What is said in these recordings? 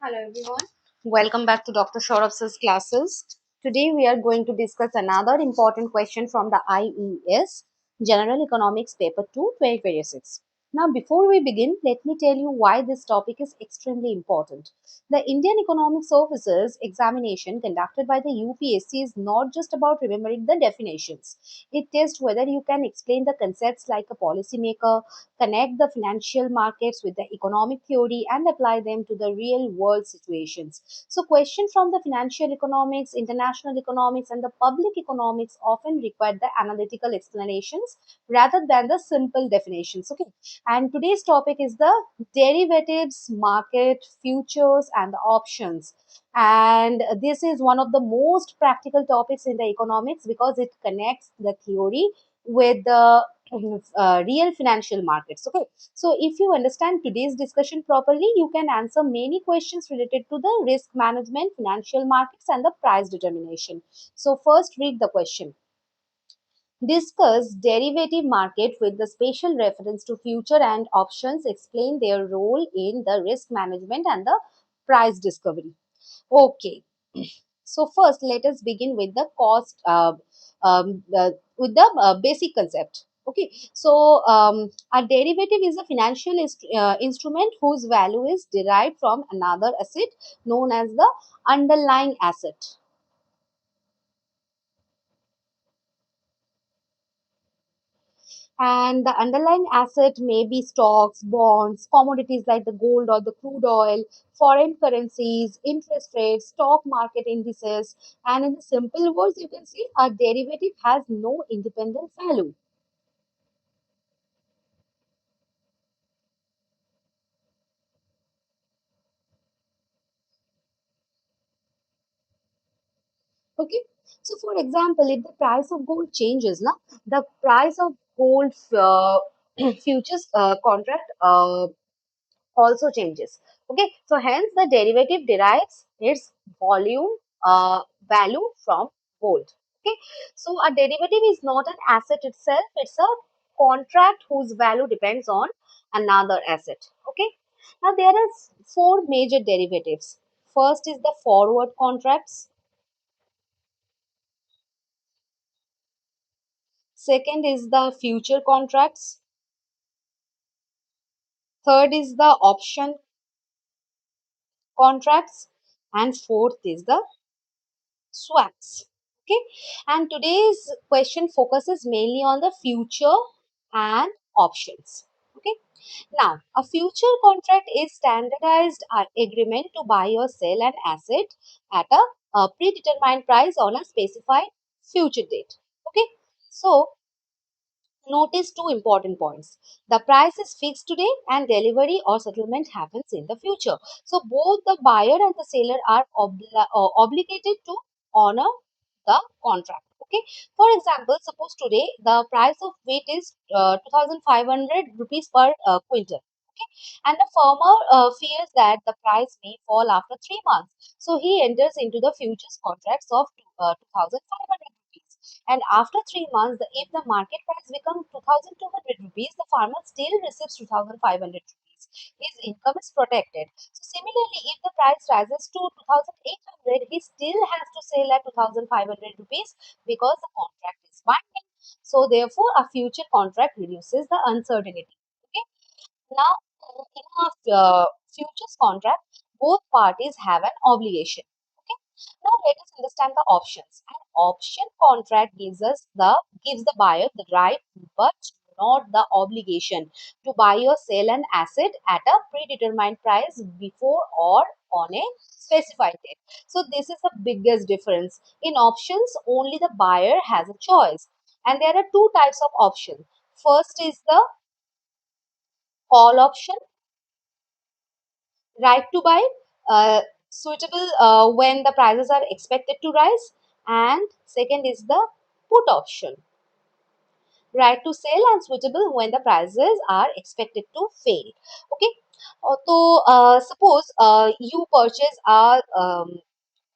Hello everyone. Welcome back to Dr. Saurabh's classes. Today we are going to discuss another important question from the IES General Economics Paper 2 2026. Now before we begin, let me tell you why this topic is extremely important. The Indian Economic Services examination conducted by the UPSC is not just about remembering the definitions. It tests whether you can explain the concepts like a policymaker, connect the financial markets with the economic theory and apply them to the real world situations. So questions from the financial economics, international economics and the public economics often require the analytical explanations rather than the simple definitions. Okay. And today's topic is the derivatives, market, futures and the options. And this is one of the most practical topics in the economics because it connects the theory with the real financial markets. Okay, so if you understand today's discussion properly, you can answer many questions related to the risk management, financial markets and the price determination. So first read the question. Discuss derivative market with the special reference to future and options. Explain their role in the risk management and the price discovery. Okay, so first, let us begin with the with the basic concept. Okay, so a derivative is a financial instrument whose value is derived from another asset known as the underlying asset. And the underlying asset may be stocks, bonds, commodities like the gold or the crude oil, foreign currencies, interest rates, stock market indices. And in the simple words, you can see a derivative has no independent value. Okay. So, for example, if the price of gold changes, na, the price of gold futures contract also changes. Okay, so hence the derivative derives its volume value from gold. Okay, so a derivative is not an asset itself; it's a contract whose value depends on another asset. Okay, now there are four major derivatives. First is the forward contracts. Second is the future contracts. Third is the option contracts. And fourth is the swaps. Okay, and today's question focuses mainly on the future and options. Okay, now a future contract is standardized agreement to buy or sell an asset at a predetermined price on a specified future date. Okay, so notice two important points. The price is fixed today and delivery or settlement happens in the future. So both the buyer and the seller are obligated to honor the contract. Okay. For example, suppose today the price of wheat is 2500 rupees per quintal. Okay. And the farmer fears that the price may fall after 3 months. So he enters into the futures contracts of 2500 rupees. And after 3 months, if the market price becomes 2200 rupees, the farmer still receives 2500 rupees. His income is protected. So similarly, if the price rises to 2800, he still has to sell at 2500 rupees because the contract is binding. So therefore, a future contract reduces the uncertainty. Okay. Now, in a futures contract, both parties have an obligation. Okay. Now let us understand the options. An option contract gives the buyer the right but not the obligation to buy or sell an asset at a predetermined price before or on a specified date. So this is the biggest difference. In options, only the buyer has a choice. And there are two types of options. First is the call option, right to buy, suitable when the prices are expected to rise, and second is the put option, right to sell and suitable when the prices are expected to fail. Okay. So suppose you purchase a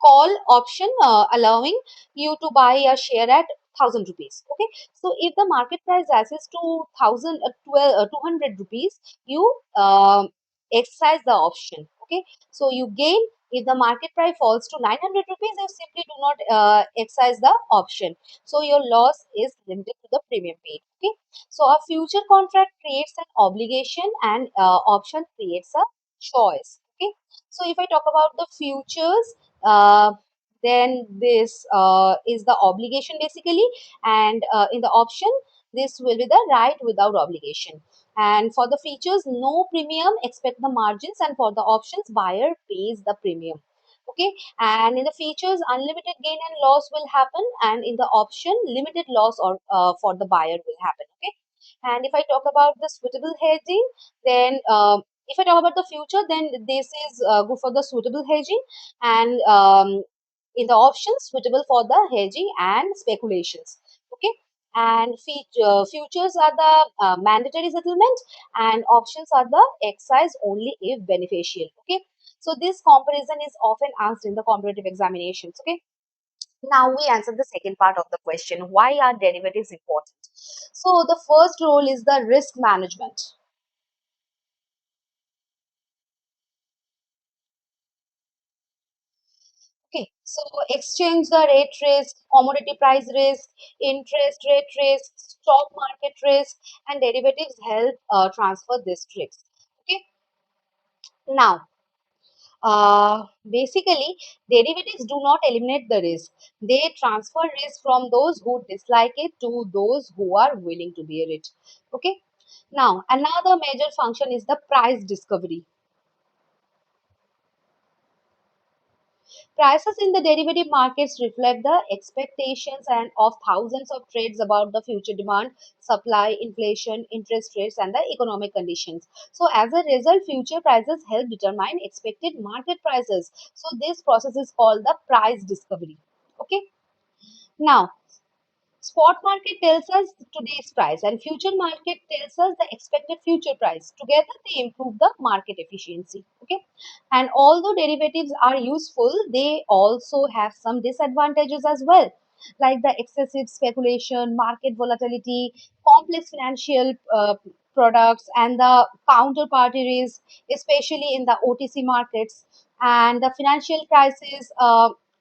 call option allowing you to buy a share at 1000 rupees. Okay, so if the market price rises to 200 rupees, you exercise the option. Okay, so you gain if the market price falls to 900 rupees, you simply do not exercise the option. So your loss is limited to the premium paid. Okay, so a future contract creates an obligation and option creates a choice. Okay, so if I talk about the futures, uh, then this is the obligation basically, and in the option, this will be the right without obligation. And for the features, no premium, expect the margins, and for the options, buyer pays the premium. Okay, and in the features, unlimited gain and loss will happen, and in the option, limited loss or for the buyer will happen. Okay, and if I talk about the suitable hedging, then if I talk about the future, then this is good for the suitable hedging, and in the options suitable for the hedging and speculations. Okay, and futures are the mandatory settlement, and options are the excise only if beneficial. Okay, so this comparison is often asked in the competitive examinations. Okay, now we answer the second part of the question: why are derivatives important? So the first role is the risk management. Okay, so exchange the rate risk, commodity price risk, interest rate risk, stock market risk, and derivatives help transfer this risk. Okay, now basically, derivatives do not eliminate the risk. They transfer risk from those who dislike it to those who are willing to bear it. Okay. Now, another major function is the price discovery. Prices in the derivative markets reflect the expectations and of thousands of trades about the future demand, supply, inflation, interest rates, and the economic conditions. So, as a result, future prices help determine expected market prices. So, this process is called the price discovery. Okay. Now, spot market tells us today's price, and future market tells us the expected future price. Together, they improve the market efficiency. Okay, and although derivatives are useful, they also have some disadvantages as well, like the excessive speculation, market volatility, complex financial products, and the counterparty risk, especially in the OTC markets, and the financial crisis.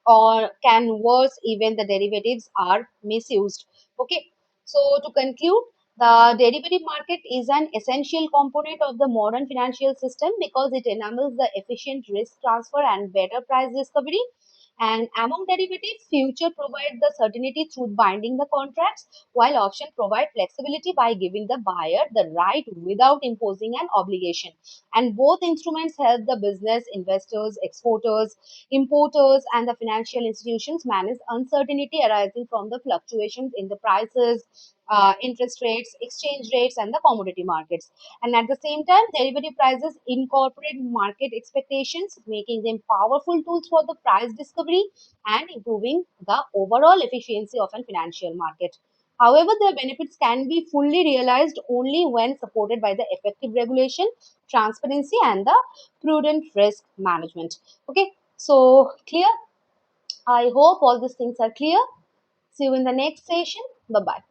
Or can worse, even the derivatives are misused. Okay, so to conclude, the derivative market is an essential component of the modern financial system because it enables the efficient risk transfer and better price discovery. And among derivatives, future provide the certainty through binding the contracts, while option provide flexibility by giving the buyer the right without imposing an obligation. And both instruments help the business, investors, exporters, importers, and the financial institutions manage uncertainty arising from the fluctuations in the prices, interest rates, exchange rates, and the commodity markets. And at the same time, derivative prices incorporate market expectations, making them powerful tools for the price discovery and improving the overall efficiency of a financial market. However, their benefits can be fully realized only when supported by the effective regulation, transparency, and the prudent risk management. Okay, so clear? I hope all these things are clear. See you in the next session. Bye bye.